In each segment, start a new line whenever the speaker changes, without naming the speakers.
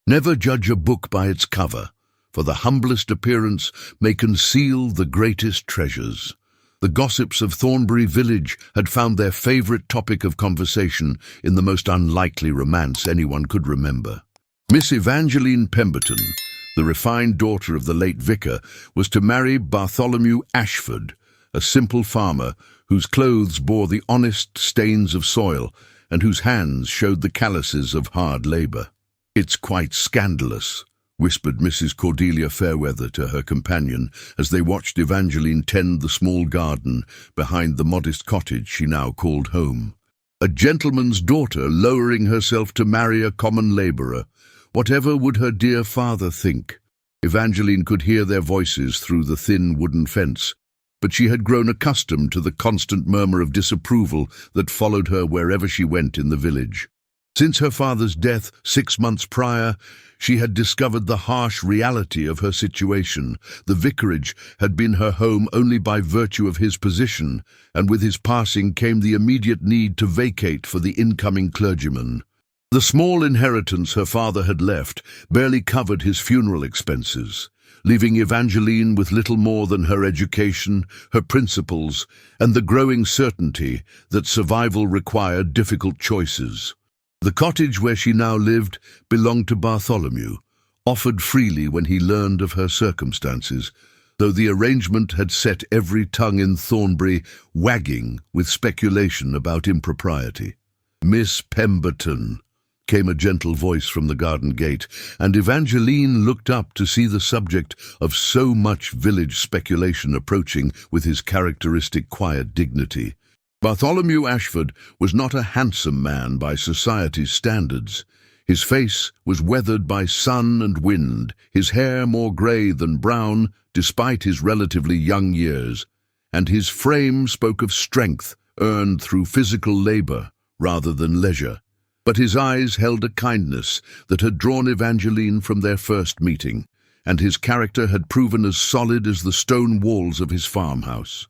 Never judge a book by its cover, for the humblest appearance may conceal the greatest treasures. The gossips of Thornbury Village had found their favourite topic of conversation in the most unlikely romance anyone could remember. Miss Evangeline Pemberton, the refined daughter of the late vicar, was to marry Bartholomew Ashford, a simple farmer whose clothes bore the honest stains of soil and whose hands showed the calluses of hard labour. "It's quite scandalous," whispered Mrs. Cordelia Fairweather to her companion as they watched Evangeline tend the small garden behind the modest cottage she now called home. A gentleman's daughter lowering herself to marry a common labourer. Whatever would her dear father think? Evangeline could hear their voices through the thin wooden fence, but she had grown accustomed to the constant murmur of disapproval that followed her wherever she went in the village. Since her father's death 6 months prior, she had discovered the harsh reality of her situation. The vicarage had been her home only by virtue of his position, and with his passing came the immediate need to vacate for the incoming clergyman. The small inheritance her father had left barely covered his funeral expenses, leaving Evangeline with little more than her education, her principles, and the growing certainty that survival required difficult choices. The cottage where she now lived belonged to Bartholomew, offered freely when he learned of her circumstances, though the arrangement had set every tongue in Thornbury wagging with speculation about impropriety. "Miss Pemberton," came a gentle voice from the garden gate, and Evangeline looked up to see the subject of so much village speculation approaching with his characteristic quiet dignity. Bartholomew Ashford was not a handsome man by society's standards. His face was weathered by sun and wind, his hair more grey than brown, despite his relatively young years, and his frame spoke of strength earned through physical labour rather than leisure. But his eyes held a kindness that had drawn Evangeline from their first meeting, and his character had proven as solid as the stone walls of his farmhouse.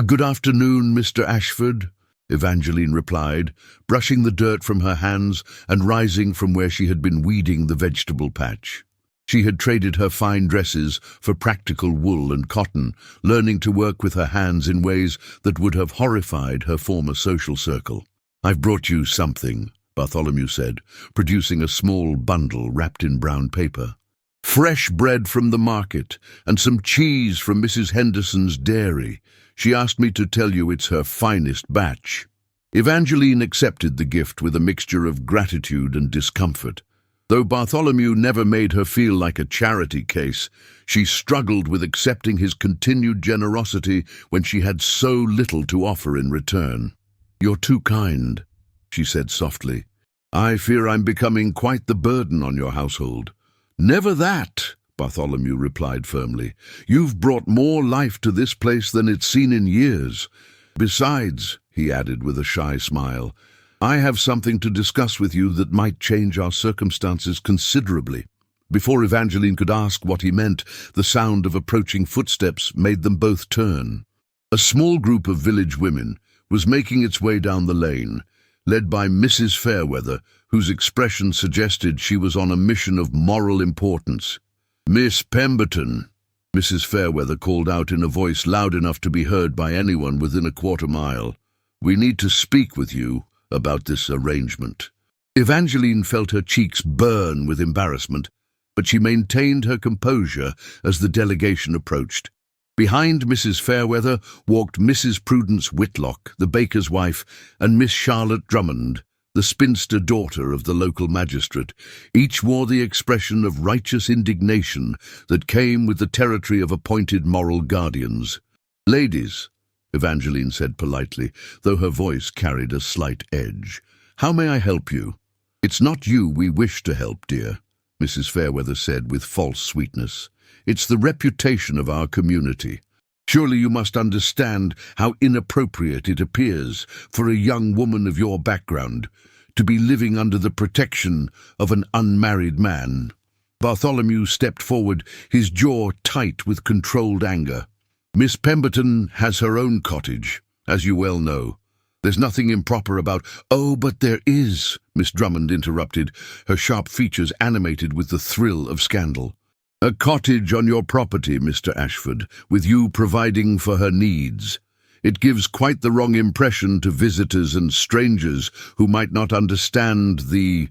"Good afternoon, Mr. Ashford," Evangeline replied, brushing the dirt from her hands and rising from where she had been weeding the vegetable patch. She had traded her fine dresses for practical wool and cotton, learning to work with her hands in ways that would have horrified her former social circle. "I've brought you something," Bartholomew said, producing a small bundle wrapped in brown paper. "Fresh bread from the market, and some cheese from Mrs. Henderson's dairy. She asked me to tell you it's her finest batch." Evangeline accepted the gift with a mixture of gratitude and discomfort. Though Bartholomew never made her feel like a charity case, she struggled with accepting his continued generosity when she had so little to offer in return. "You're too kind," she said softly. "I fear I'm becoming quite the burden on your household." "Never that," Bartholomew replied firmly. "You've brought more life to this place than it's seen in years. Besides," he added with a shy smile, "I have something to discuss with you that might change our circumstances considerably." Before Evangeline could ask what he meant, the sound of approaching footsteps made them both turn. A small group of village women was making its way down the lane, led by Mrs. Fairweather, whose expression suggested she was on a mission of moral importance. "Miss Pemberton," Mrs. Fairweather called out in a voice loud enough to be heard by anyone within a quarter-mile. "We need to speak with you about this arrangement." Evangeline felt her cheeks burn with embarrassment, but she maintained her composure as the delegation approached. Behind Mrs. Fairweather walked Mrs. Prudence Whitlock, the baker's wife, and Miss Charlotte Drummond, the spinster daughter of the local magistrate. Each wore the expression of righteous indignation that came with the territory of appointed moral guardians. "Ladies," Evangeline said politely, though her voice carried a slight edge, "how may I help you?" "It's not you we wish to help, dear," Mrs. Fairweather said with false sweetness. "It's the reputation of our community. Surely you must understand how inappropriate it appears for a young woman of your background to be living under the protection of an unmarried man." Bartholomew stepped forward, his jaw tight with controlled anger. "Miss Pemberton has her own cottage, as you well know. There's nothing improper about—" "Oh, but there is," Miss Drummond interrupted, her sharp features animated with the thrill of scandal. "A cottage on your property, Mr. Ashford, with you providing for her needs. It gives quite the wrong impression to visitors and strangers who might not understand the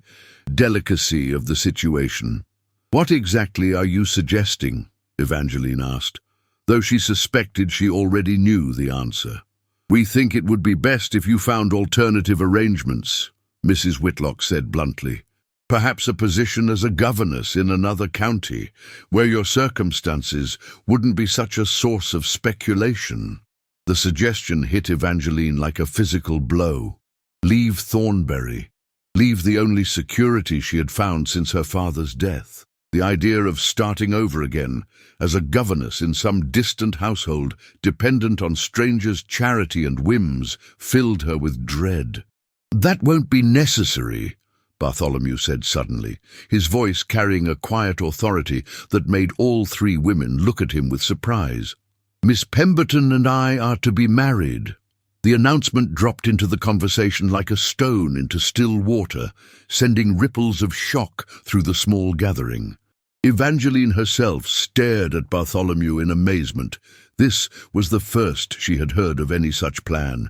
delicacy of the situation." "What exactly are you suggesting?" Evangeline asked, though she suspected she already knew the answer. "We think it would be best if you found alternative arrangements," Mrs. Whitlock said bluntly. "Perhaps a position as a governess in another county, where your circumstances wouldn't be such a source of speculation." The suggestion hit Evangeline like a physical blow. Leave Thornbury. Leave the only security she had found since her father's death. The idea of starting over again, as a governess in some distant household, dependent on strangers' charity and whims, filled her with dread. "That won't be necessary," Bartholomew said suddenly, his voice carrying a quiet authority that made all three women look at him with surprise. "Miss Pemberton and I are to be married." The announcement dropped into the conversation like a stone into still water, sending ripples of shock through the small gathering. Evangeline herself stared at Bartholomew in amazement. This was the first she had heard of any such plan.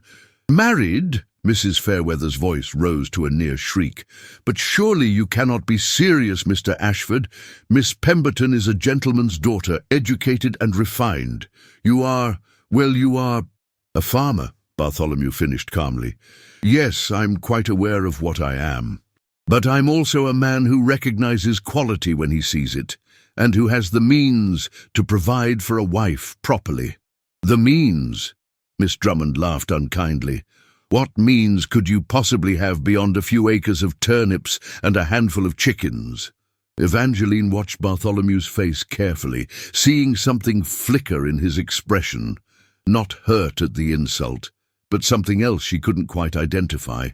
"Married?" Mrs. Fairweather's voice rose to a near shriek. "But surely you cannot be serious, Mr. Ashford. Miss Pemberton is a gentleman's daughter, educated and refined. You are a farmer," Bartholomew finished calmly. "Yes, I'm quite aware of what I am. But I'm also a man who recognizes quality when he sees it, and who has the means to provide for a wife properly." "The means?" Miss Drummond laughed unkindly. "What means could you possibly have beyond a few acres of turnips and a handful of chickens?" Evangeline watched Bartholomew's face carefully, seeing something flicker in his expression. Not hurt at the insult, but something else she couldn't quite identify.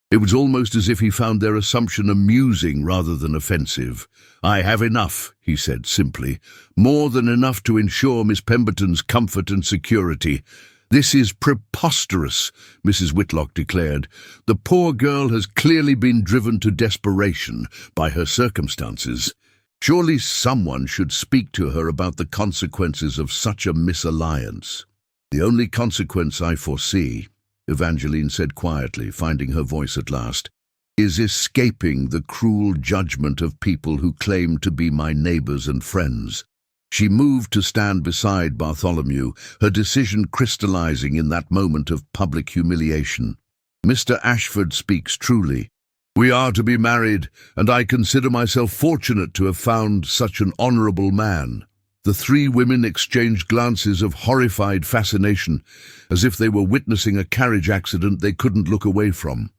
It was almost as if he found their assumption amusing rather than offensive. "I have enough," he said simply. "More than enough to ensure Miss Pemberton's comfort and security." "This is preposterous," Mrs. Whitlock declared. "The poor girl has clearly been driven to desperation by her circumstances. Surely someone should speak to her about the consequences of such a misalliance." "The only consequence I foresee," Evangeline said quietly, finding her voice at last, "is escaping the cruel judgment of people who claim to be my neighbors and friends." She moved to stand beside Bartholomew, her decision crystallizing in that moment of public humiliation. "Mr. Ashford speaks truly. We are to be married, and I consider myself fortunate to have found such an honorable man." The three women exchanged glances of horrified fascination, as if they were witnessing a carriage accident they couldn't look away from.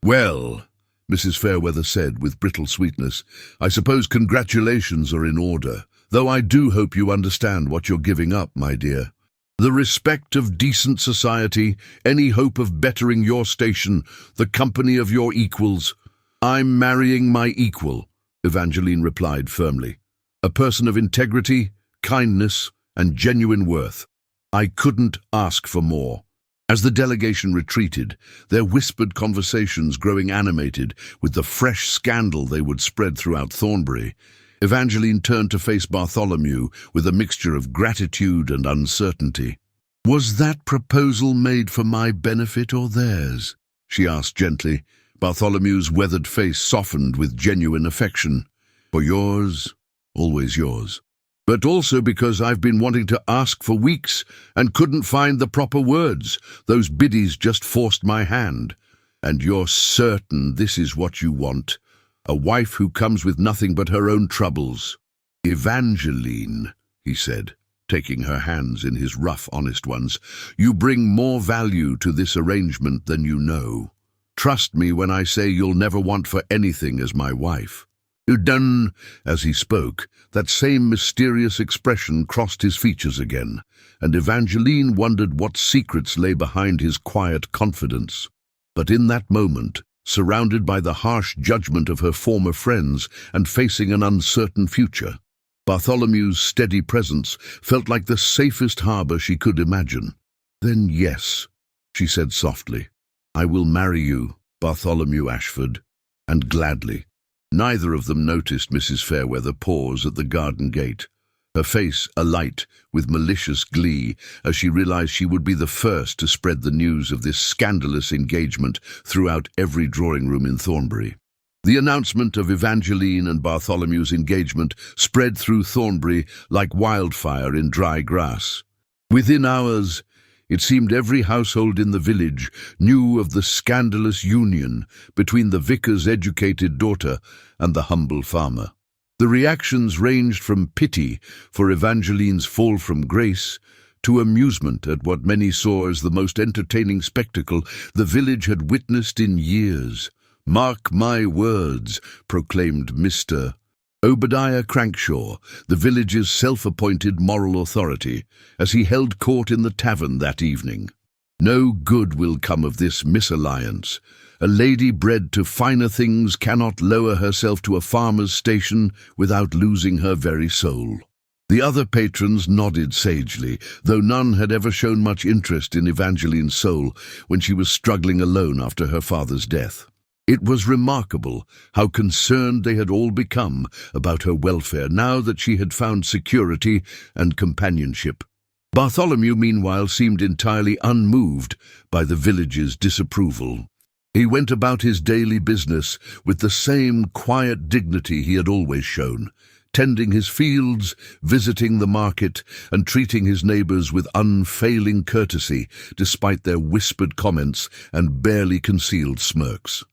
"Well," Mrs. Fairweather said with brittle sweetness, "I suppose congratulations are in order. Though I do hope you understand what you're giving up, my dear. The respect of decent society, any hope of bettering your station, the company of your equals." "I'm marrying my equal," Evangeline replied firmly. "A person of integrity, kindness, and genuine worth. I couldn't ask for more." As the delegation retreated, their whispered conversations growing animated with the fresh scandal they would spread throughout Thornbury, Evangeline turned to face Bartholomew with a mixture of gratitude and uncertainty. "Was that proposal made for my benefit or theirs?" she asked gently. Bartholomew's weathered face softened with genuine affection. "For yours, always yours. But also because I've been wanting to ask for weeks and couldn't find the proper words. Those biddies just forced my hand. And you're certain this is what you want? A wife who comes with nothing but her own troubles." "Evangeline," he said, taking her hands in his rough, honest ones, "you bring more value to this arrangement than you know. Trust me when I say you'll never want for anything as my wife." "Done." As he spoke, that same mysterious expression crossed his features again, and Evangeline wondered what secrets lay behind his quiet confidence. But in that moment, surrounded by the harsh judgment of her former friends and facing an uncertain future, Bartholomew's steady presence felt like the safest harbor she could imagine. "Then yes," she said softly. "I will marry you, Bartholomew Ashford, and gladly." Neither of them noticed Mrs. Fairweather pause at the garden gate, her face alight with malicious glee as she realized she would be the first to spread the news of this scandalous engagement throughout every drawing room in Thornbury. The announcement of Evangeline and Bartholomew's engagement spread through Thornbury like wildfire in dry grass. Within hours, it seemed every household in the village knew of the scandalous union between the vicar's educated daughter and the humble farmer. The reactions ranged from pity for Evangeline's fall from grace to amusement at what many saw as the most entertaining spectacle the village had witnessed in years. "Mark my words," proclaimed Mr. Obadiah Crankshaw, the village's self-appointed moral authority, as he held court in the tavern that evening. "No good will come of this misalliance. A lady bred to finer things cannot lower herself to a farmer's station without losing her very soul." The other patrons nodded sagely, though none had ever shown much interest in Evangeline's soul when she was struggling alone after her father's death. It was remarkable how concerned they had all become about her welfare now that she had found security and companionship. Bartholomew, meanwhile, seemed entirely unmoved by the village's disapproval. He went about his daily business with the same quiet dignity he had always shown, tending his fields, visiting the market, and treating his neighbours with unfailing courtesy, despite their whispered comments and barely concealed smirks.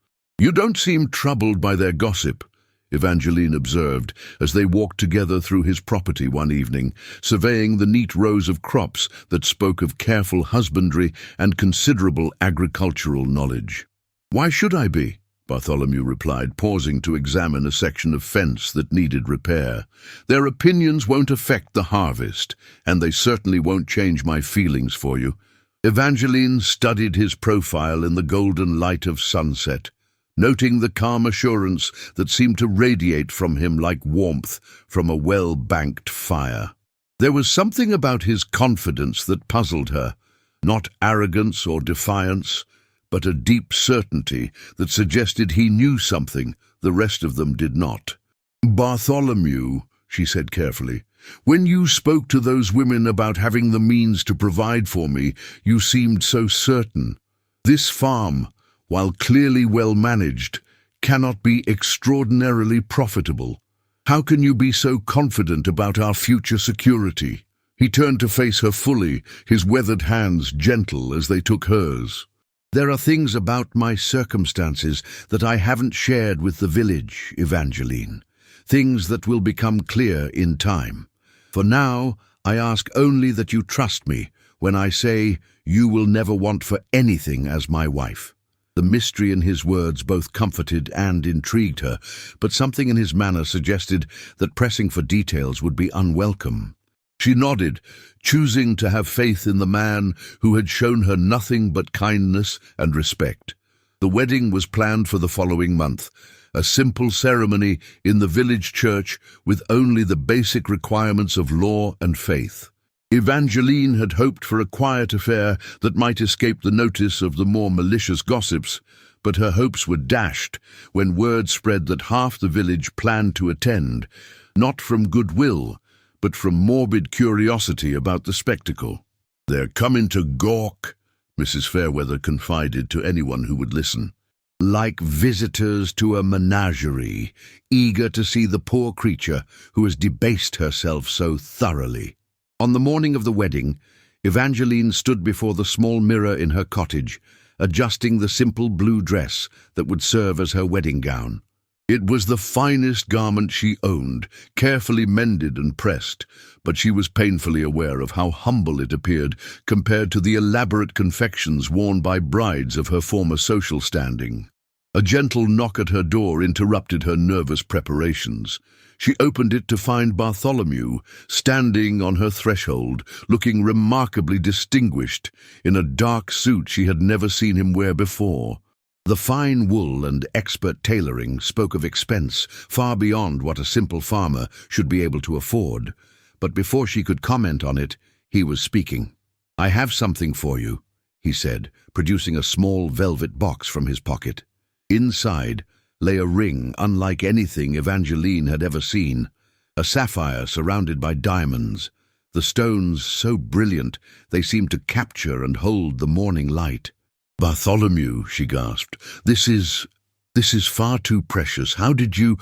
"You don't seem troubled by their gossip," Evangeline observed as they walked together through his property one evening, surveying the neat rows of crops that spoke of careful husbandry and considerable agricultural knowledge. "Why should I be?" Bartholomew replied, pausing to examine a section of fence that needed repair. "Their opinions won't affect the harvest, and they certainly won't change my feelings for you." Evangeline studied his profile in the golden light of sunset, noting the calm assurance that seemed to radiate from him like warmth from a well-banked fire. There was something about his confidence that puzzled her, not arrogance or defiance, but a deep certainty that suggested he knew something the rest of them did not. "Bartholomew," she said carefully, "when you spoke to those women about having the means to provide for me, you seemed so certain. This farm, while clearly well managed, cannot be extraordinarily profitable. How can you be so confident about our future security?" He turned to face her fully, his weathered hands gentle as they took hers. "There are things about my circumstances that I haven't shared with the village, Evangeline. Things that will become clear in time. For now, I ask only that you trust me when I say you will never want for anything as my wife." The mystery in his words both comforted and intrigued her, but something in his manner suggested that pressing for details would be unwelcome. She nodded, choosing to have faith in the man who had shown her nothing but kindness and respect. The wedding was planned for the following month, a simple ceremony in the village church with only the basic requirements of law and faith. Evangeline had hoped for a quiet affair that might escape the notice of the more malicious gossips, but her hopes were dashed when word spread that half the village planned to attend, not from goodwill, but from morbid curiosity about the spectacle. "They're coming to gawk," Mrs. Fairweather confided to anyone who would listen. "Like visitors to a menagerie, eager to see the poor creature who has debased herself so thoroughly." On the morning of the wedding, Evangeline stood before the small mirror in her cottage, adjusting the simple blue dress that would serve as her wedding gown. It was the finest garment she owned, carefully mended and pressed, but she was painfully aware of how humble it appeared compared to the elaborate confections worn by brides of her former social standing. A gentle knock at her door interrupted her nervous preparations. She opened it to find Bartholomew standing on her threshold, looking remarkably distinguished in a dark suit she had never seen him wear before. The fine wool and expert tailoring spoke of expense far beyond what a simple farmer should be able to afford, but before she could comment on it, he was speaking. "I have something for you," he he said, producing a small velvet box from his pocket. Inside lay a ring unlike anything Evangeline had ever seen, a sapphire surrounded by diamonds, the stones so brilliant they seemed to capture and hold the morning light. "Bartholomew," she gasped, this is far too precious. How did you—"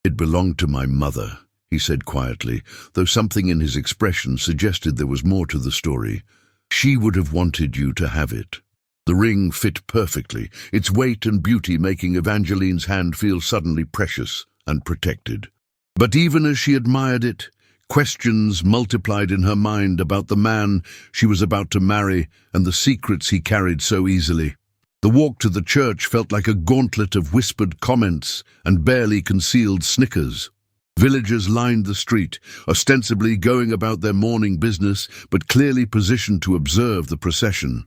"It belonged to my mother," he said quietly, though something in his expression suggested there was more to the story. "She would have wanted you to have it." The ring fit perfectly, its weight and beauty making Evangeline's hand feel suddenly precious and protected. But even as she admired it, questions multiplied in her mind about the man she was about to marry and the secrets he carried so easily. The walk to the church felt like a gauntlet of whispered comments and barely concealed snickers. Villagers lined the street, ostensibly going about their morning business, but clearly positioned to observe the procession.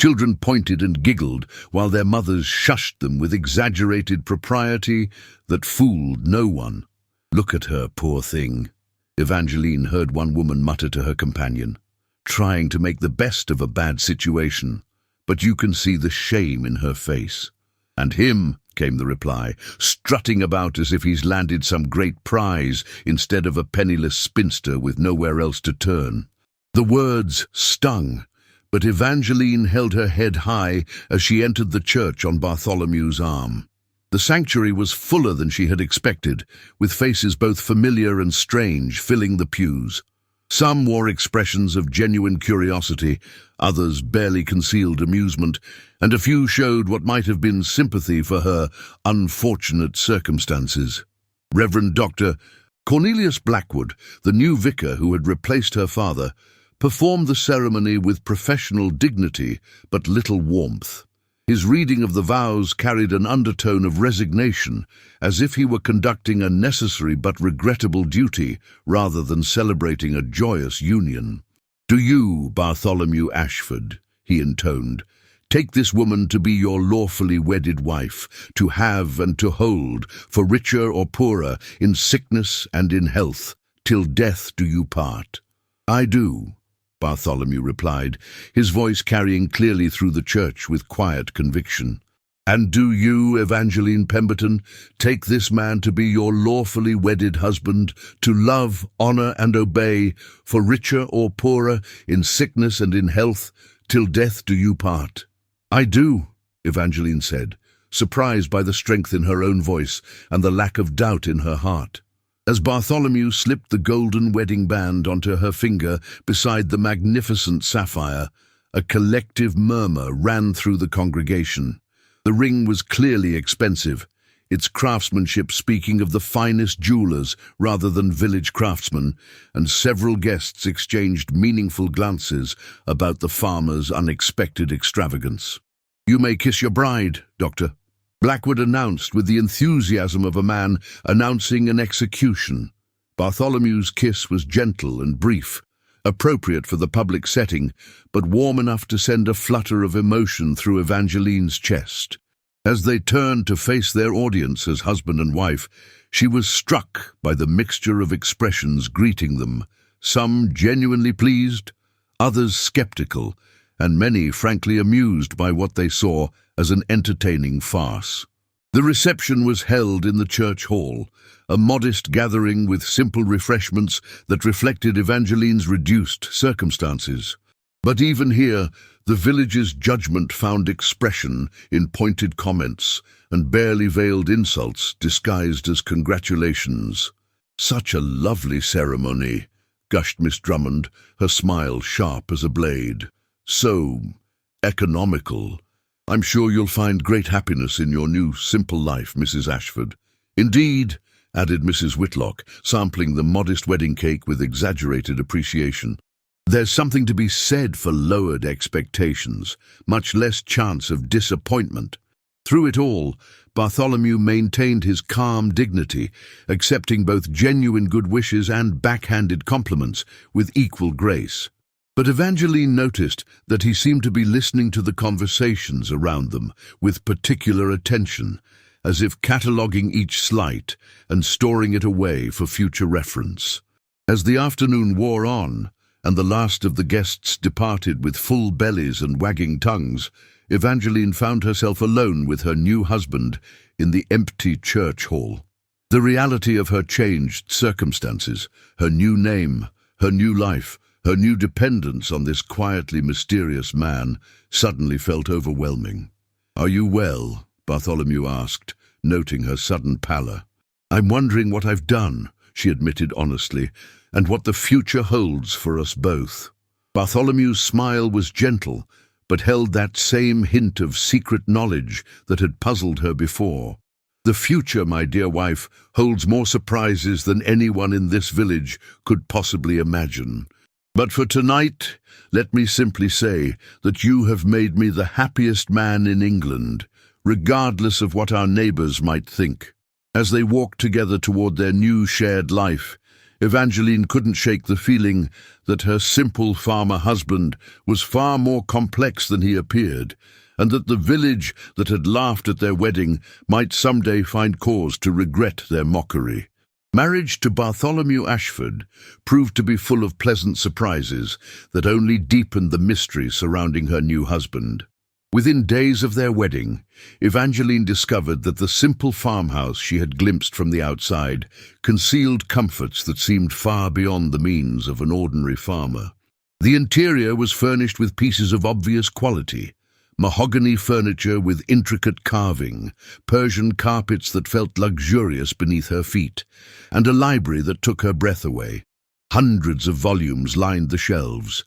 Children pointed and giggled, while their mothers shushed them with exaggerated propriety that fooled no one. "Look at her, poor thing," Evangeline heard one woman mutter to her companion, "trying to make the best of a bad situation. But you can see the shame in her face." "And him," came the reply, "strutting about as if he's landed some great prize instead of a penniless spinster with nowhere else to turn." The words stung, but Evangeline held her head high as she entered the church on Bartholomew's arm. The sanctuary was fuller than she had expected, with faces both familiar and strange filling the pews. Some wore expressions of genuine curiosity, others barely concealed amusement, and a few showed what might have been sympathy for her unfortunate circumstances. Reverend Dr. Cornelius Blackwood, the new vicar who had replaced her father, performed the ceremony with professional dignity but little warmth. His reading of the vows carried an undertone of resignation, as if he were conducting a necessary but regrettable duty rather than celebrating a joyous union. "Do you, Bartholomew Ashford," he intoned, "take this woman to be your lawfully wedded wife, to have and to hold, for richer or poorer, in sickness and in health, till death do you part?" "I do," Bartholomew replied, his voice carrying clearly through the church with quiet conviction. "And do you, Evangeline Pemberton, take this man to be your lawfully wedded husband, to love, honor, and obey, for richer or poorer, in sickness and in health, till death do you part?" "I do," Evangeline said, surprised by the strength in her own voice and the lack of doubt in her heart. As Bartholomew slipped the golden wedding band onto her finger beside the magnificent sapphire, a collective murmur ran through the congregation. The ring was clearly expensive, its craftsmanship speaking of the finest jewelers rather than village craftsmen, and several guests exchanged meaningful glances about the farmer's unexpected extravagance. "You may kiss your bride, Doctor," Blackwood announced with the enthusiasm of a man announcing an execution. Bartholomew's kiss was gentle and brief, appropriate for the public setting, but warm enough to send a flutter of emotion through Evangeline's chest. As they turned to face their audience as husband and wife, she was struck by the mixture of expressions greeting them, some genuinely pleased, others skeptical, and many frankly amused by what they saw as an entertaining farce. The reception was held in the church hall, a modest gathering with simple refreshments that reflected Evangeline's reduced circumstances. But even here, the village's judgment found expression in pointed comments and barely veiled insults disguised as congratulations. "Such a lovely ceremony," gushed Miss Drummond, her smile sharp as a blade. "So economical. I'm sure you'll find great happiness in your new simple life, Mrs. Ashford." "Indeed," added Mrs. Whitlock, sampling the modest wedding cake with exaggerated appreciation. "There's something to be said for lowered expectations, much less chance of disappointment." Through it all, Bartholomew maintained his calm dignity, accepting both genuine good wishes and backhanded compliments with equal grace. But Evangeline noticed that he seemed to be listening to the conversations around them with particular attention, as if cataloguing each slight and storing it away for future reference. As the afternoon wore on, and the last of the guests departed with full bellies and wagging tongues, Evangeline found herself alone with her new husband in the empty church hall. The reality of her changed circumstances, her new name, her new life, her new dependence on this quietly mysterious man, suddenly felt overwhelming. "Are you well?" Bartholomew asked, noting her sudden pallor. "I'm wondering what I've done," she admitted honestly, "and what the future holds for us both." Bartholomew's smile was gentle, but held that same hint of secret knowledge that had puzzled her before. "The future, my dear wife, holds more surprises than anyone in this village could possibly imagine. But for tonight, let me simply say that you have made me the happiest man in England, regardless of what our neighbors might think." As they walked together toward their new shared life, Evangeline couldn't shake the feeling that her simple farmer husband was far more complex than he appeared, and that the village that had laughed at their wedding might someday find cause to regret their mockery. Marriage to Bartholomew Ashford proved to be full of pleasant surprises that only deepened the mystery surrounding her new husband. Within days of their wedding, Evangeline discovered that the simple farmhouse she had glimpsed from the outside concealed comforts that seemed far beyond the means of an ordinary farmer. The interior was furnished with pieces of obvious quality: mahogany furniture with intricate carving, Persian carpets that felt luxurious beneath her feet, and a library that took her breath away. Hundreds of volumes lined the shelves,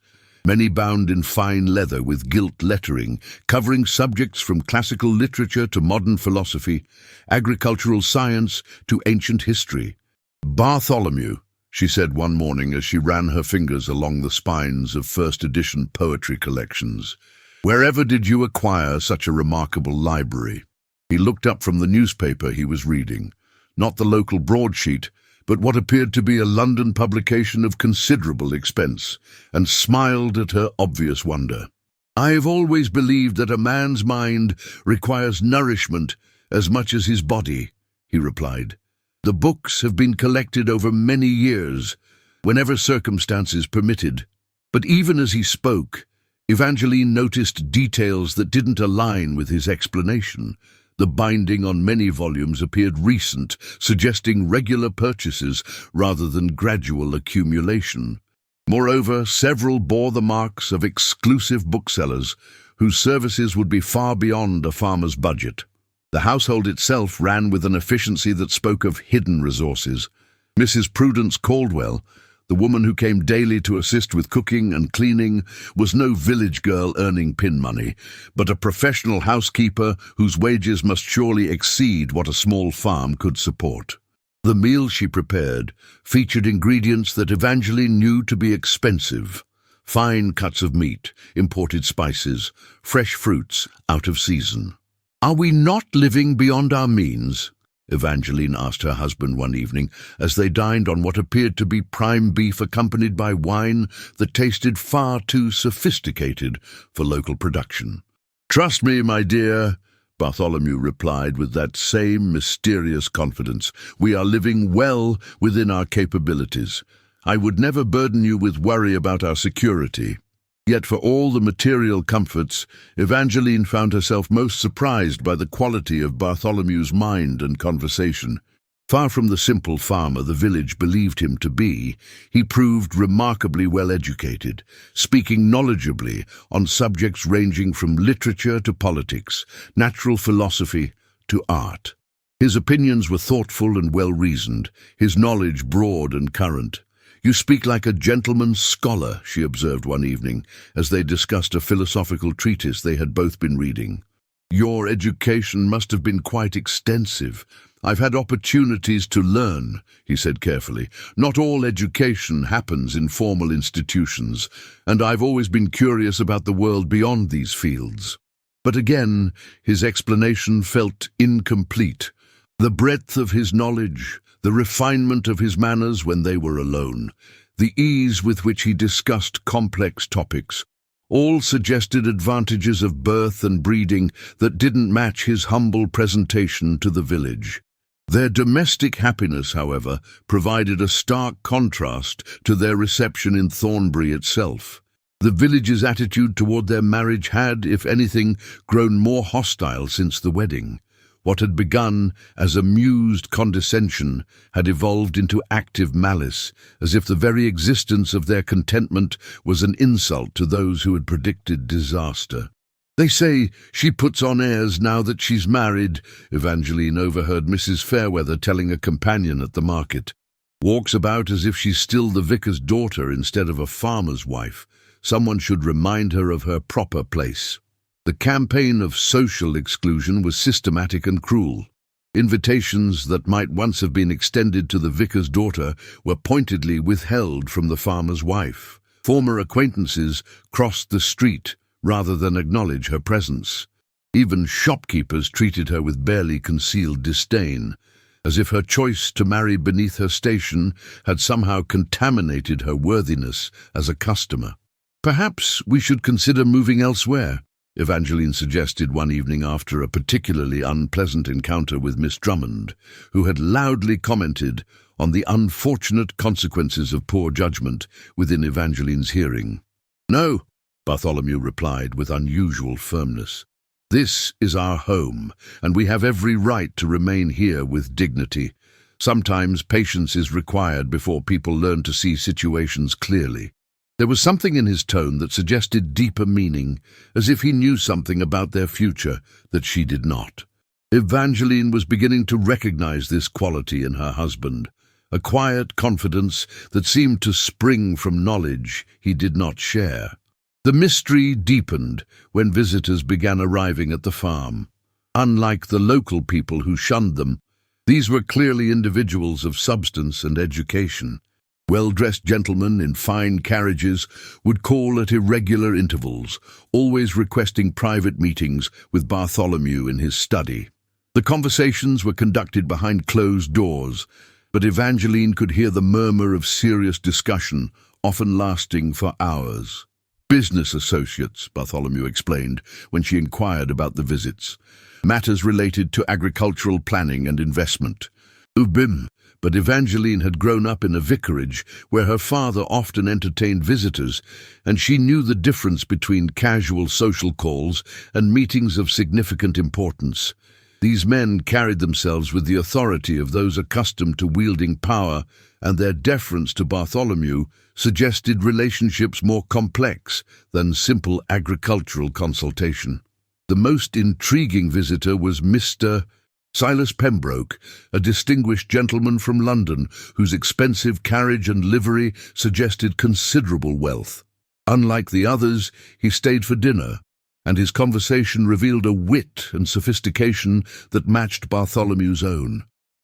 many bound in fine leather with gilt lettering, covering subjects from classical literature to modern philosophy, agricultural science to ancient history. "Bartholomew," she said one morning as she ran her fingers along the spines of first edition poetry collections, "wherever did you acquire such a remarkable library?" He looked up from the newspaper he was reading, not the local broadsheet, but what appeared to be a London publication of considerable expense, and smiled at her obvious wonder. "I've always believed that a man's mind requires nourishment as much as his body," he replied. "The books have been collected over many years, whenever circumstances permitted." But even as he spoke, Evangeline noticed details that didn't align with his explanation. The binding on many volumes appeared recent, suggesting regular purchases rather than gradual accumulation. Moreover, several bore the marks of exclusive booksellers, whose services would be far beyond a farmer's budget. The household itself ran with an efficiency that spoke of hidden resources. Mrs. Prudence Caldwell, the woman who came daily to assist with cooking and cleaning, was no village girl earning pin money, but a professional housekeeper whose wages must surely exceed what a small farm could support. The meals she prepared featured ingredients that Evangeline knew to be expensive: fine cuts of meat, imported spices, fresh fruits out of season. "Are we not living beyond our means?" Evangeline asked her husband one evening as they dined on what appeared to be prime beef accompanied by wine that tasted far too sophisticated for local production. "Trust me, my dear," Bartholomew replied with that same mysterious confidence, "we are living well within our capabilities. I would never burden you with worry about our security." Yet for all the material comforts, Evangeline found herself most surprised by the quality of Bartholomew's mind and conversation. Far from the simple farmer the village believed him to be, he proved remarkably well educated, speaking knowledgeably on subjects ranging from literature to politics, natural philosophy to art. His opinions were thoughtful and well-reasoned, his knowledge broad and current. "You speak like a gentleman's scholar," she observed one evening, as they discussed a philosophical treatise they had both been reading. "Your education must have been quite extensive." "I've had opportunities to learn," he said carefully. "Not all education happens in formal institutions, and I've always been curious about the world beyond these fields." But again, his explanation felt incomplete. The breadth of his knowledge, the refinement of his manners when they were alone, the ease with which he discussed complex topics, all suggested advantages of birth and breeding that didn't match his humble presentation to the village. Their domestic happiness, however, provided a stark contrast to their reception in Thornbury itself. The village's attitude toward their marriage had, if anything, grown more hostile since the wedding. What had begun as amused condescension had evolved into active malice, as if the very existence of their contentment was an insult to those who had predicted disaster. "They say she puts on airs now that she's married," Evangeline overheard Mrs. Fairweather telling a companion at the market. "Walks about as if she's still the vicar's daughter instead of a farmer's wife. Someone should remind her of her proper place." The campaign of social exclusion was systematic and cruel. Invitations that might once have been extended to the vicar's daughter were pointedly withheld from the farmer's wife. Former acquaintances crossed the street rather than acknowledge her presence. Even shopkeepers treated her with barely concealed disdain, as if her choice to marry beneath her station had somehow contaminated her worthiness as a customer. "Perhaps we should consider moving elsewhere," Evangeline suggested one evening after a particularly unpleasant encounter with Miss Drummond, who had loudly commented on the unfortunate consequences of poor judgment within Evangeline's hearing. "No," Bartholomew replied with unusual firmness. "This is our home, and we have every right to remain here with dignity. Sometimes patience is required before people learn to see situations clearly." There was something in his tone that suggested deeper meaning, as if he knew something about their future that she did not. Evangeline was beginning to recognize this quality in her husband, a quiet confidence that seemed to spring from knowledge he did not share. The mystery deepened when visitors began arriving at the farm. Unlike the local people who shunned them, these were clearly individuals of substance and education. Well-dressed gentlemen in fine carriages would call at irregular intervals, always requesting private meetings with Bartholomew in his study. The conversations were conducted behind closed doors, but Evangeline could hear the murmur of serious discussion, often lasting for hours. "Business associates," Bartholomew explained when she inquired about the visits. "Matters related to agricultural planning and investment." Ubim. But Evangeline had grown up in a vicarage where her father often entertained visitors, and she knew the difference between casual social calls and meetings of significant importance. These men carried themselves with the authority of those accustomed to wielding power, and their deference to Bartholomew suggested relationships more complex than simple agricultural consultation. The most intriguing visitor was Mr. Silas Pembroke, a distinguished gentleman from London whose expensive carriage and livery suggested considerable wealth. Unlike the others, he stayed for dinner, and his conversation revealed a wit and sophistication that matched Bartholomew's own.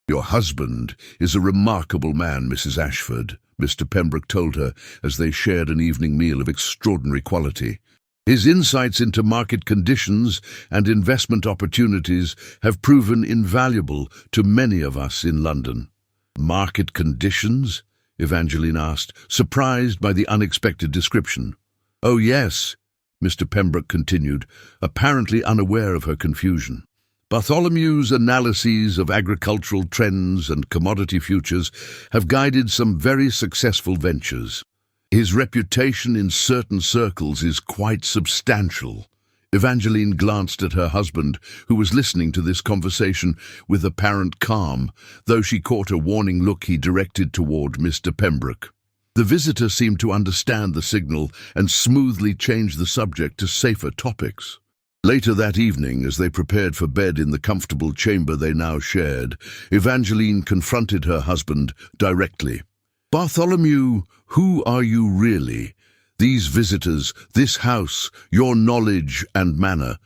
"Your husband is a remarkable man, Mrs. Ashford," Mr. Pembroke told her as they shared an evening meal of extraordinary quality. "His insights into market conditions and investment opportunities have proven invaluable to many of us in London." "Market conditions?" Evangeline asked, surprised by the unexpected description. "Oh, yes," Mr. Pembroke continued, apparently unaware of her confusion. "Bartholomew's analyses of agricultural trends and commodity futures have guided some very successful ventures. His reputation in certain circles is quite substantial." Evangeline glanced at her husband, who was listening to this conversation with apparent calm, though she caught a warning look he directed toward Mr. Pembroke. The visitor seemed to understand the signal and smoothly changed the subject to safer topics. Later that evening, as they prepared for bed in the comfortable chamber they now shared, Evangeline confronted her husband directly. "Bartholomew, who are you really? These visitors, this house, your knowledge and manner,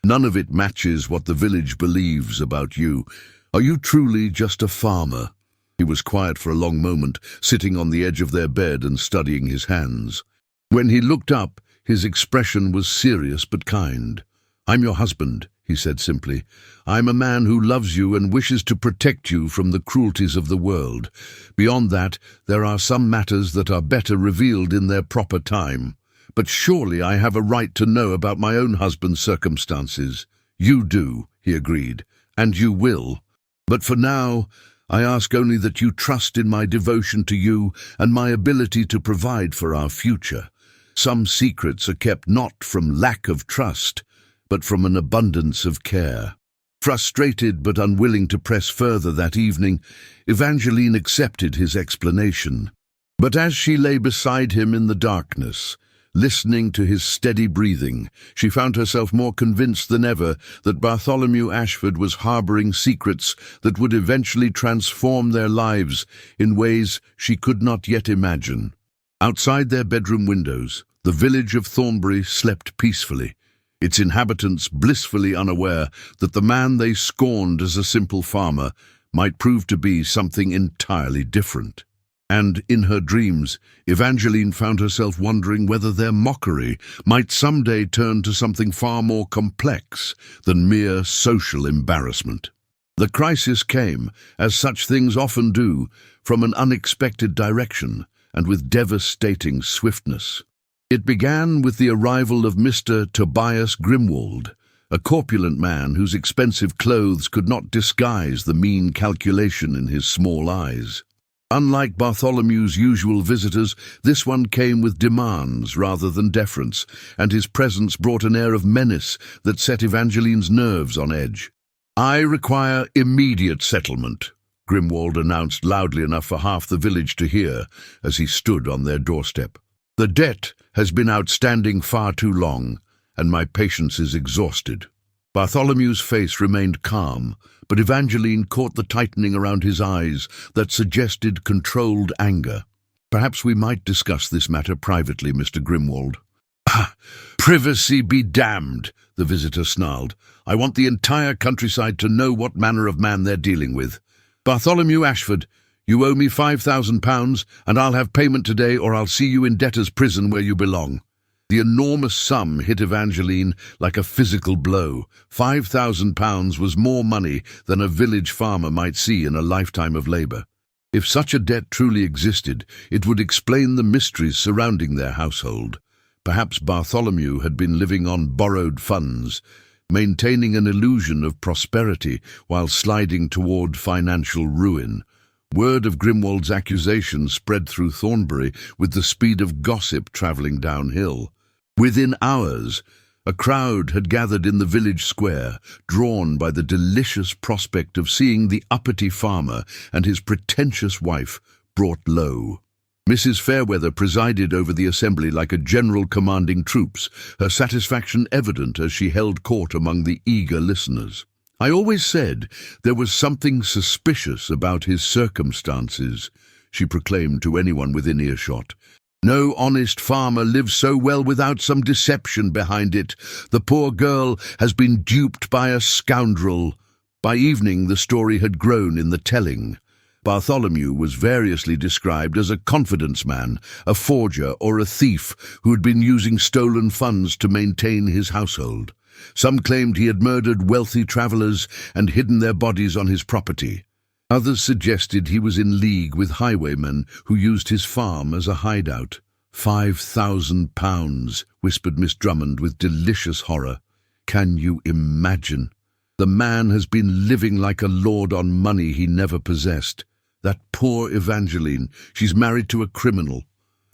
none of it matches what the village believes about you. Are you truly just a farmer?" He was quiet for a long moment, sitting on the edge of their bed and studying his hands. When he looked up, his expression was serious but kind. "I'm your husband," he said simply. "I'm a man who loves you and wishes to protect you from the cruelties of the world. Beyond that, there are some matters that are better revealed in their proper time. But surely I have a right to know about my own husband's circumstances." "You do," he agreed, "and you will." But for now, I ask only that you trust in my devotion to you and my ability to provide for our future. Some secrets are kept not from lack of trust, but from an abundance of care." Frustrated but unwilling to press further that evening, Evangeline accepted his explanation. But as she lay beside him in the darkness, listening to his steady breathing, she found herself more convinced than ever that Bartholomew Ashford was harboring secrets that would eventually transform their lives in ways she could not yet imagine. Outside their bedroom windows, the village of Thornbury slept peacefully, its inhabitants blissfully unaware that the man they scorned as a simple farmer might prove to be something entirely different. And in her dreams, Evangeline found herself wondering whether their mockery might someday turn to something far more complex than mere social embarrassment. The crisis came, as such things often do, from an unexpected direction and with devastating swiftness. It began with the arrival of Mr. Tobias Grimwald, a corpulent man whose expensive clothes could not disguise the mean calculation in his small eyes. Unlike Bartholomew's usual visitors, this one came with demands rather than deference, and his presence brought an air of menace that set Evangeline's nerves on edge. "I require immediate settlement," Grimwald announced loudly enough for half the village to hear as he stood on their doorstep. "The debt has been outstanding far too long, and my patience is exhausted." Bartholomew's face remained calm, but Evangeline caught the tightening around his eyes that suggested controlled anger. "Perhaps we might discuss this matter privately, Mr. Grimwald." "Ah, privacy be damned," the visitor snarled. "I want the entire countryside to know what manner of man they're dealing with. Bartholomew Ashford, you owe me £5,000, and I'll have payment today or I'll see you in debtor's prison where you belong." The enormous sum hit Evangeline like a physical blow. £5,000 was more money than a village farmer might see in a lifetime of labour. If such a debt truly existed, it would explain the mysteries surrounding their household. Perhaps Bartholomew had been living on borrowed funds, maintaining an illusion of prosperity while sliding toward financial ruin. Word of Grimwald's accusation spread through Thornbury with the speed of gossip travelling downhill. Within hours, a crowd had gathered in the village square, drawn by the delicious prospect of seeing the uppity farmer and his pretentious wife brought low. Mrs. Fairweather presided over the assembly like a general commanding troops, her satisfaction evident as she held court among the eager listeners. "I always said there was something suspicious about his circumstances," she proclaimed to anyone within earshot. "No honest farmer lives so well without some deception behind it. The poor girl has been duped by a scoundrel." By evening the story had grown in the telling. Bartholomew was variously described as a confidence man, a forger, or a thief who had been using stolen funds to maintain his household. Some claimed he had murdered wealthy travellers and hidden their bodies on his property. Others suggested he was in league with highwaymen who used his farm as a hideout. £5,000, whispered Miss Drummond with delicious horror. Can you imagine? The man has been living like a lord on money he never possessed. That poor Evangeline, she's married to a criminal.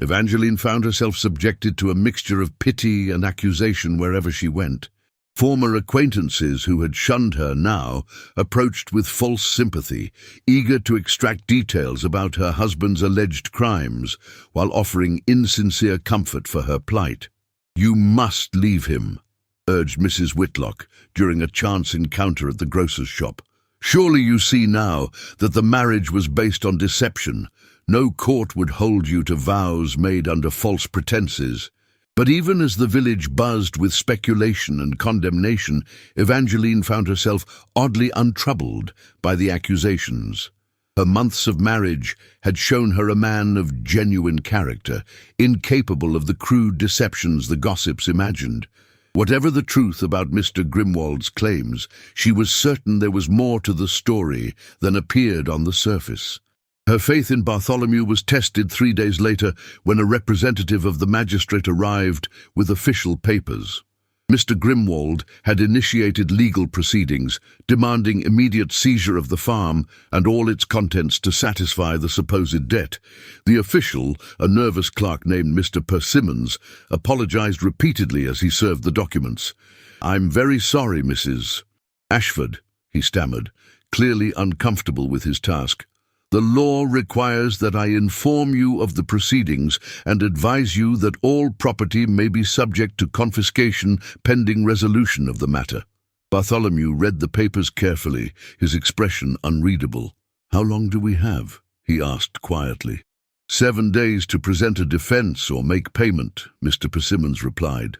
Evangeline found herself subjected to a mixture of pity and accusation wherever she went. Former acquaintances who had shunned her now approached with false sympathy, eager to extract details about her husband's alleged crimes, while offering insincere comfort for her plight. "You must leave him," urged Mrs. Whitlock during a chance encounter at the grocer's shop. "Surely you see now that the marriage was based on deception. No court would hold you to vows made under false pretenses." But even as the village buzzed with speculation and condemnation, Evangeline found herself oddly untroubled by the accusations. Her months of marriage had shown her a man of genuine character, incapable of the crude deceptions the gossips imagined. Whatever the truth about Mr. Grimwald's claims, she was certain there was more to the story than appeared on the surface. Her faith in Bartholomew was tested 3 days later when a representative of the magistrate arrived with official papers. Mr. Grimwald had initiated legal proceedings, demanding immediate seizure of the farm and all its contents to satisfy the supposed debt. The official, a nervous clerk named Mr. Persimmons, apologized repeatedly as he served the documents. "I'm very sorry, Mrs. Ashford," he stammered, clearly uncomfortable with his task. "The law requires that I inform you of the proceedings and advise you that all property may be subject to confiscation pending resolution of the matter." Bartholomew read the papers carefully, his expression unreadable. "How long do we have?" he asked quietly. 7 days to present a defense or make payment," Mr. Persimmons replied.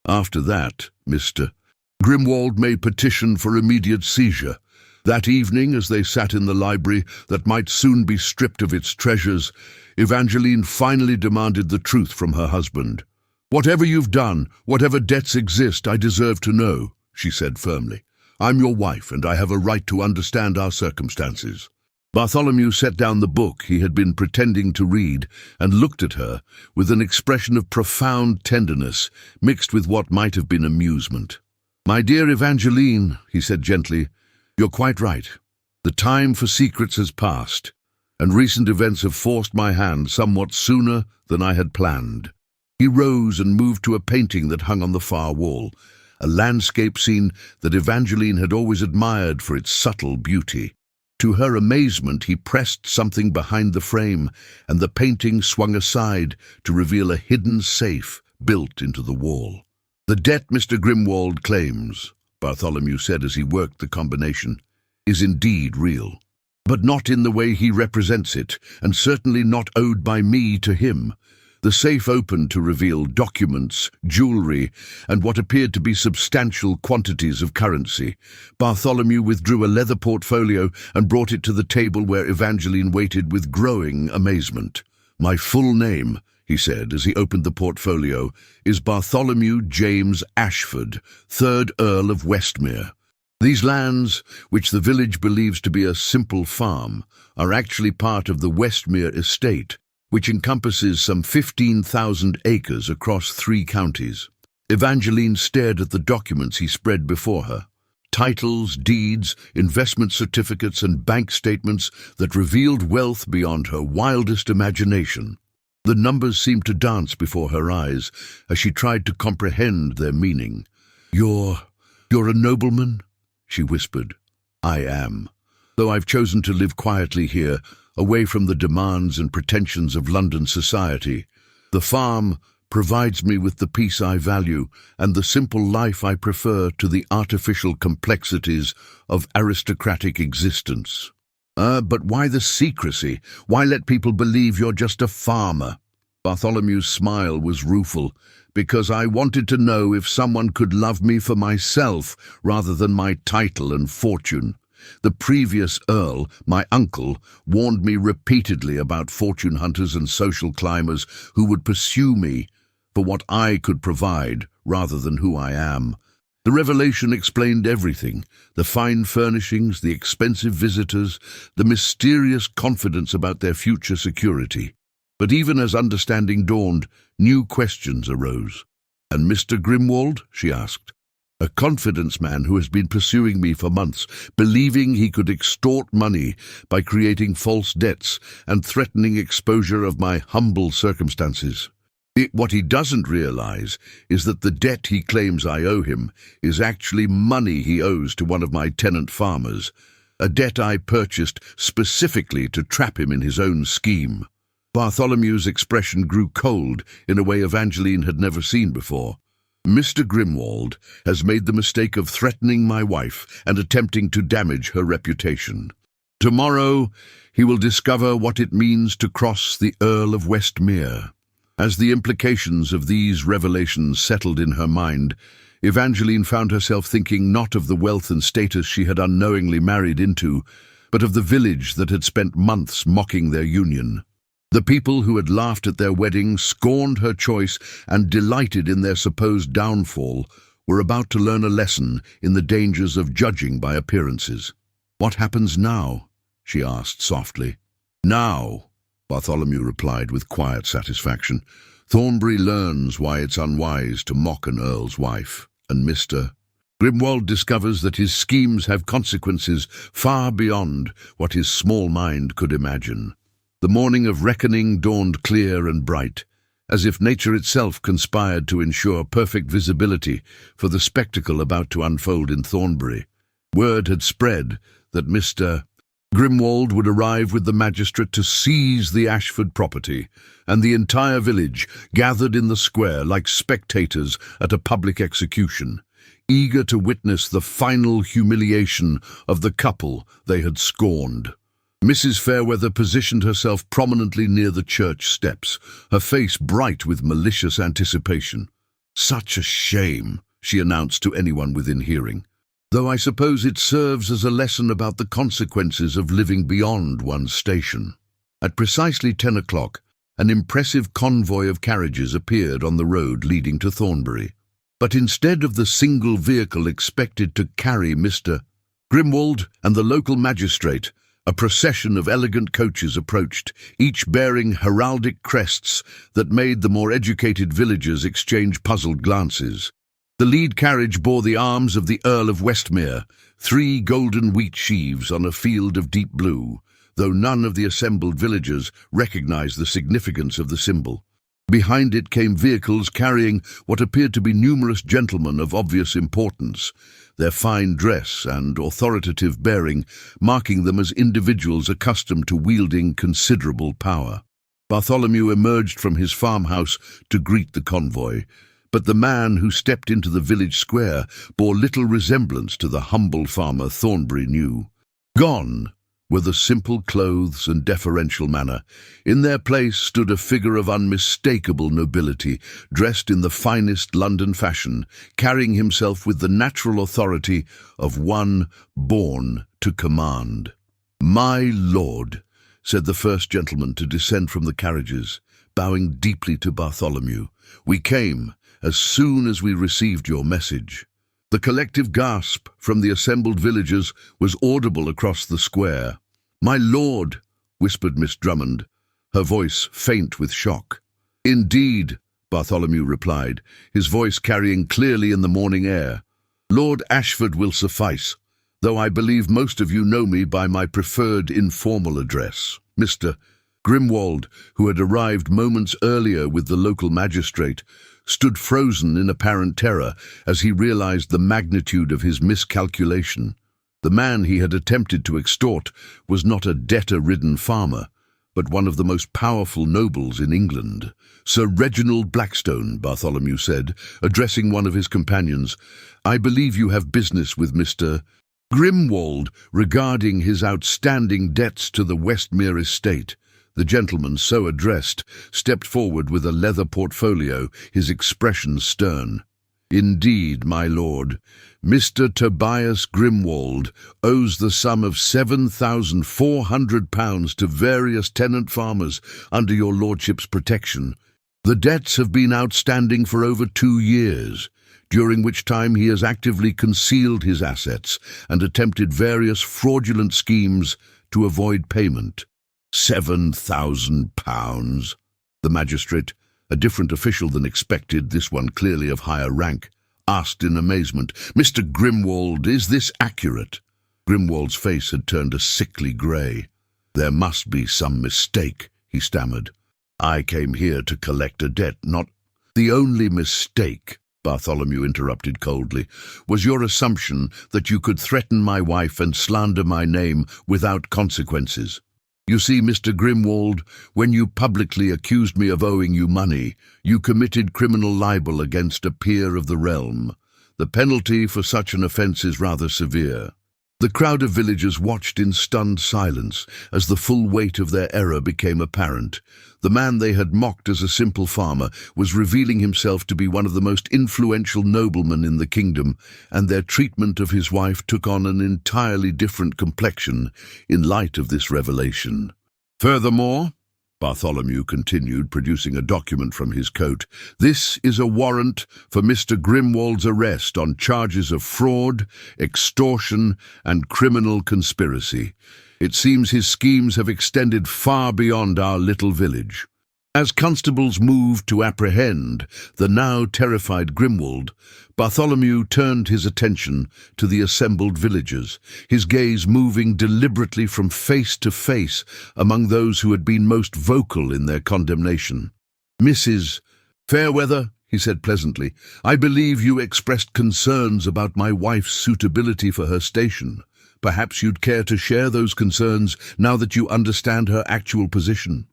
"After that, Mr. Grimwald may petition for immediate seizure." That evening, as they sat in the library that might soon be stripped of its treasures, Evangeline finally demanded the truth from her husband. "Whatever you've done, whatever debts exist, I deserve to know," she said firmly. "I'm your wife, and I have a right to understand our circumstances." Bartholomew set down the book he had been pretending to read and looked at her with an expression of profound tenderness mixed with what might have been amusement. "My dear Evangeline," he said gently, "you're quite right. The time for secrets has passed, and recent events have forced my hand somewhat sooner than I had planned." He rose and moved to a painting that hung on the far wall, a landscape scene that Evangeline had always admired for its subtle beauty. To her amazement, he pressed something behind the frame, and the painting swung aside to reveal a hidden safe built into the wall. "The debt Mr. Grimwald claims," Bartholomew said as he worked the combination, "is indeed real. But not in the way he represents it, and certainly not owed by me to him." The safe opened to reveal documents, jewelry, and what appeared to be substantial quantities of currency. Bartholomew withdrew a leather portfolio and brought it to the table where Evangeline waited with growing amazement. "My full name," he said as he opened the portfolio, "is Bartholomew James Ashford, 3rd Earl of Westmere. These lands, which the village believes to be a simple farm, are actually part of the Westmere estate, which encompasses some 15,000 acres across 3 counties. Evangeline stared at the documents he spread before her. Titles, deeds, investment certificates, and bank statements that revealed wealth beyond her wildest imagination. The numbers seemed to dance before her eyes as she tried to comprehend their meaning. You're a nobleman?" she whispered. "I am. Though I've chosen to live quietly here, away from the demands and pretensions of London society. The farm provides me with the peace I value and the simple life I prefer to the artificial complexities of aristocratic existence." But why the secrecy? Why let people believe you're just a farmer?" Bartholomew's smile was rueful. "Because I wanted to know if someone could love me for myself rather than my title and fortune. The previous Earl, my uncle, warned me repeatedly about fortune hunters and social climbers who would pursue me for what I could provide rather than who I am. The revelation explained everything: the fine furnishings, the expensive visitors, the mysterious confidence about their future security. But even as understanding dawned, new questions arose. "And Mr. Grimwald?" she asked. "A confidence man who has been pursuing me for months, believing he could extort money by creating false debts and threatening exposure of my humble circumstances. What he doesn't realize is that the debt he claims I owe him is actually money he owes to one of my tenant farmers, a debt I purchased specifically to trap him in his own scheme." Bartholomew's expression grew cold in a way Evangeline had never seen before. "Mr. Grimwald has made the mistake of threatening my wife and attempting to damage her reputation. Tomorrow he will discover what it means to cross the Earl of Westmere." As the implications of these revelations settled in her mind, Evangeline found herself thinking not of the wealth and status she had unknowingly married into, but of the village that had spent months mocking their union. The people who had laughed at their wedding, scorned her choice, and delighted in their supposed downfall were about to learn a lesson in the dangers of judging by appearances. "What happens now?" she asked softly. "Now," Bartholomew replied with quiet satisfaction, "Thornbury learns why it's unwise to mock an earl's wife." and Mr. Grimwald discovers that his schemes have consequences far beyond what his small mind could imagine. The morning of reckoning dawned clear and bright, as if nature itself conspired to ensure perfect visibility for the spectacle about to unfold in Thornbury. Word had spread that Mr. Grimwald would arrive with the magistrate to seize the Ashford property, and the entire village gathered in the square like spectators at a public execution, eager to witness the final humiliation of the couple they had scorned. Mrs. Fairweather positioned herself prominently near the church steps, her face bright with malicious anticipation. "Such a shame," she announced to anyone within hearing, "though I suppose it serves as a lesson about the consequences of living beyond one's station." At precisely 10 o'clock, an impressive convoy of carriages appeared on the road leading to Thornbury. But instead of the single vehicle expected to carry Mr. Grimwald and the local magistrate, a procession of elegant coaches approached, each bearing heraldic crests that made the more educated villagers exchange puzzled glances. The lead carriage bore the arms of the Earl of Westmere, 3 golden wheat sheaves on a field of deep blue, though none of the assembled villagers recognized the significance of the symbol. Behind it came vehicles carrying what appeared to be numerous gentlemen of obvious importance, their fine dress and authoritative bearing marking them as individuals accustomed to wielding considerable power. Bartholomew emerged from his farmhouse to greet the convoy, but the man who stepped into the village square bore little resemblance to the humble farmer Thornbury knew. Gone were the simple clothes and deferential manner. In their place stood a figure of unmistakable nobility, dressed in the finest London fashion, carrying himself with the natural authority of one born to command. "My lord," said the first gentleman to descend from the carriages, bowing deeply to Bartholomew, "we came as soon as we received your message." The collective gasp from the assembled villagers was audible across the square. "My lord," whispered Miss Drummond, her voice faint with shock. "Indeed," Bartholomew replied, his voice carrying clearly in the morning air. "Lord Ashford will suffice, though I believe most of you know me by my preferred informal address. Mr. Grimwald, who had arrived moments earlier with the local magistrate, stood frozen in apparent terror as he realized the magnitude of his miscalculation. The man he had attempted to extort was not a debtor-ridden farmer, but one of the most powerful nobles in England. "Sir Reginald Blackstone," Bartholomew said, addressing one of his companions, "I believe you have business with Mr. Grimwald regarding his outstanding debts to the Westmere estate." The gentleman so addressed stepped forward with a leather portfolio, his expression stern. "Indeed, my lord, Mr. Tobias Grimwald owes the sum of £7,400 to various tenant farmers under your lordship's protection. The debts have been outstanding for over 2 years, during which time he has actively concealed his assets and attempted various fraudulent schemes to avoid payment." £7,000. The magistrate, a different official than expected, this one clearly of higher rank, asked in amazement, "Mr. Grimwald, is this accurate?" Grimwald's face had turned a sickly grey. "There must be some mistake," he stammered. "I came here to collect a debt, not—" "The only mistake," Bartholomew interrupted coldly, "was your assumption that you could threaten my wife and slander my name without consequences. You see, Mr. Grimwald, when you publicly accused me of owing you money, you committed criminal libel against a peer of the realm. The penalty for such an offence is rather severe." The crowd of villagers watched in stunned silence as the full weight of their error became apparent. The man they had mocked as a simple farmer was revealing himself to be one of the most influential noblemen in the kingdom, and their treatment of his wife took on an entirely different complexion in light of this revelation. "Furthermore," Bartholomew continued, producing a document from his coat, "this is a warrant for Mr. Grimwald's arrest on charges of fraud, extortion, and criminal conspiracy. It seems his schemes have extended far beyond our little village." As constables moved to apprehend the now terrified Grimwald, Bartholomew turned his attention to the assembled villagers, his gaze moving deliberately from face to face among those who had been most vocal in their condemnation. "Mrs. Fairweather," he said pleasantly, "I believe you expressed concerns about my wife's suitability for her station. Perhaps you'd care to share those concerns now that you understand her actual position."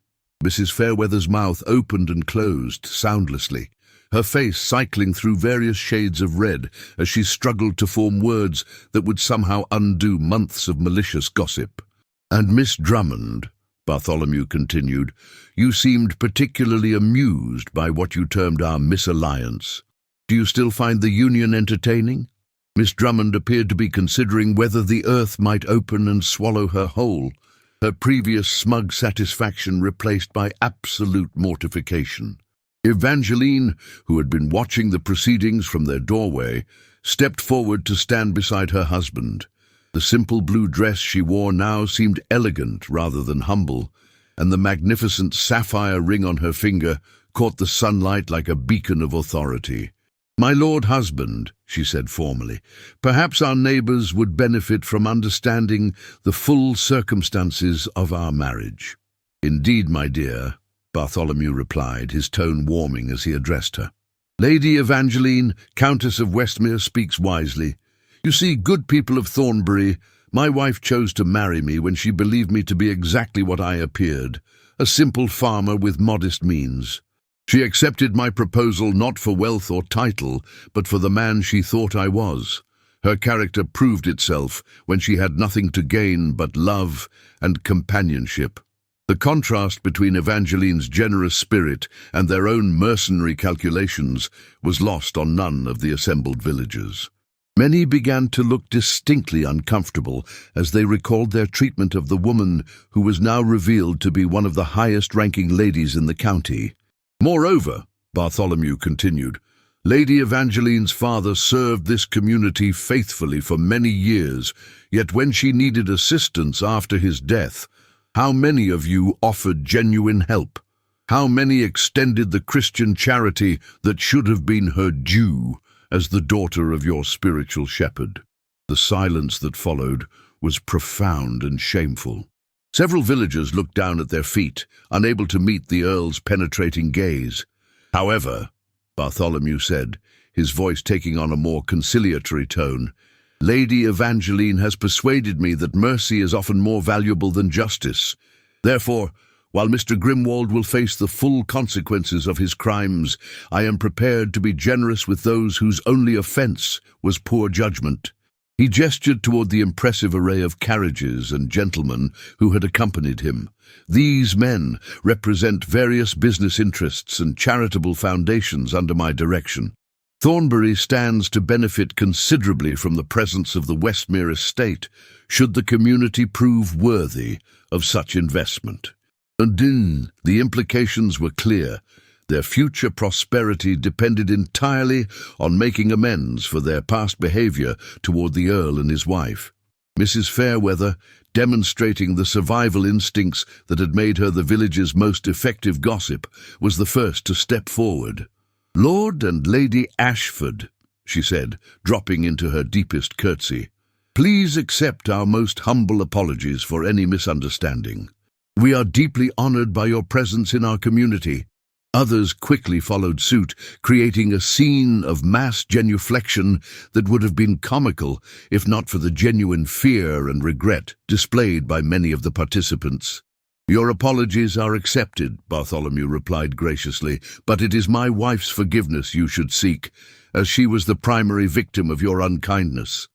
Mrs. Fairweather's mouth opened and closed soundlessly, her face cycling through various shades of red as she struggled to form words that would somehow undo months of malicious gossip. "And Miss Drummond," Bartholomew continued, "you seemed particularly amused by what you termed our misalliance. Do you still find the union entertaining?" Miss Drummond appeared to be considering whether the earth might open and swallow her whole, her previous smug satisfaction replaced by absolute mortification. Evangeline, who had been watching the proceedings from their doorway, stepped forward to stand beside her husband. The simple blue dress she wore now seemed elegant rather than humble, and the magnificent sapphire ring on her finger caught the sunlight like a beacon of authority. "My lord husband," she said formally, "perhaps our neighbours would benefit from understanding the full circumstances of our marriage." "Indeed, my dear," Bartholomew replied, his tone warming as he addressed her. "Lady Evangeline, Countess of Westmere, speaks wisely. You see, good people of Thornbury, my wife chose to marry me when she believed me to be exactly what I appeared, a simple farmer with modest means. She accepted my proposal not for wealth or title, but for the man she thought I was. Her character proved itself when she had nothing to gain but love and companionship." The contrast between Evangeline's generous spirit and their own mercenary calculations was lost on none of the assembled villagers. Many began to look distinctly uncomfortable as they recalled their treatment of the woman who was now revealed to be one of the highest-ranking ladies in the county. "Moreover," Bartholomew continued, "Lady Evangeline's father served this community faithfully for many years, yet when she needed assistance after his death, how many of you offered genuine help? How many extended the Christian charity that should have been her due as the daughter of your spiritual shepherd?" The silence that followed was profound and shameful. Several villagers looked down at their feet, unable to meet the Earl's penetrating gaze. "However," Bartholomew said, his voice taking on a more conciliatory tone, "Lady Evangeline has persuaded me that mercy is often more valuable than justice. Therefore, while Mr. Grimwald will face the full consequences of his crimes, I am prepared to be generous with those whose only offence was poor judgment." He gestured toward the impressive array of carriages and gentlemen who had accompanied him. "These men represent various business interests and charitable foundations under my direction. Thornbury stands to benefit considerably from the presence of the Westmere estate, should the community prove worthy of such investment." And the implications were clear. Their future prosperity depended entirely on making amends for their past behavior toward the Earl and his wife. Mrs. Fairweather, demonstrating the survival instincts that had made her the village's most effective gossip, was the first to step forward. "Lord and Lady Ashford," she said, dropping into her deepest curtsy, "please accept our most humble apologies for any misunderstanding. We are deeply honored by your presence in our community." Others quickly followed suit, creating a scene of mass genuflection that would have been comical if not for the genuine fear and regret displayed by many of the participants. "Your apologies are accepted," Bartholomew replied graciously, "but it is my wife's forgiveness you should seek, as she was the primary victim of your unkindness."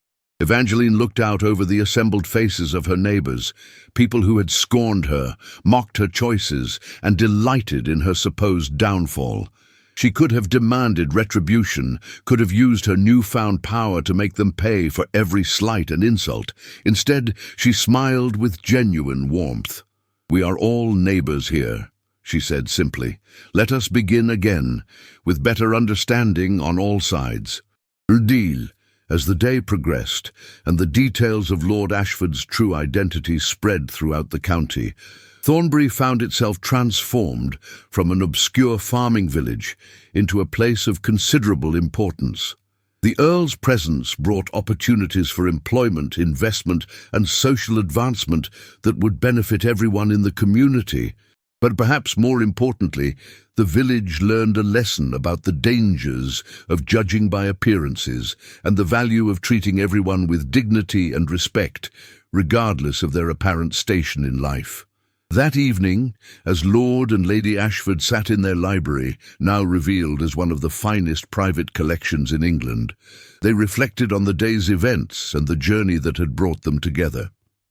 Evangeline looked out over the assembled faces of her neighbors, people who had scorned her, mocked her choices, and delighted in her supposed downfall. She could have demanded retribution, could have used her newfound power to make them pay for every slight and insult. Instead, she smiled with genuine warmth. "We are all neighbors here," she said simply. "Let us begin again, with better understanding on all sides. Deal." As the day progressed, and the details of Lord Ashford's true identity spread throughout the county, Thornbury found itself transformed from an obscure farming village into a place of considerable importance. The Earl's presence brought opportunities for employment, investment, and social advancement that would benefit everyone in the community. But perhaps more importantly, the village learned a lesson about the dangers of judging by appearances and the value of treating everyone with dignity and respect, regardless of their apparent station in life. That evening, as Lord and Lady Ashford sat in their library, now revealed as one of the finest private collections in England, they reflected on the day's events and the journey that had brought them together.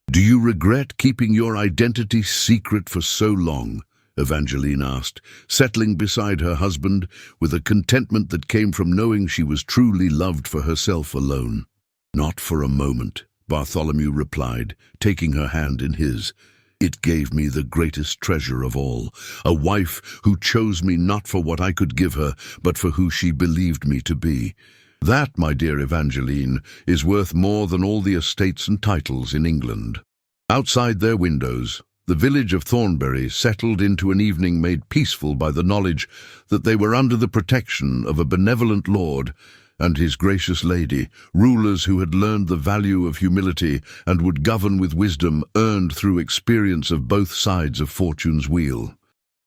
"Do you regret keeping your identity secret for so long?" Evangeline asked, settling beside her husband with a contentment that came from knowing she was truly loved for herself alone. "Not for a moment," Bartholomew replied, taking her hand in his. "It gave me the greatest treasure of all, a wife who chose me not for what I could give her, but for who she believed me to be. That, my dear Evangeline, is worth more than all the estates and titles in England." Outside their windows, the village of Thornbury settled into an evening made peaceful by the knowledge that they were under the protection of a benevolent lord and his gracious lady, rulers who had learned the value of humility and would govern with wisdom earned through experience of both sides of fortune's wheel.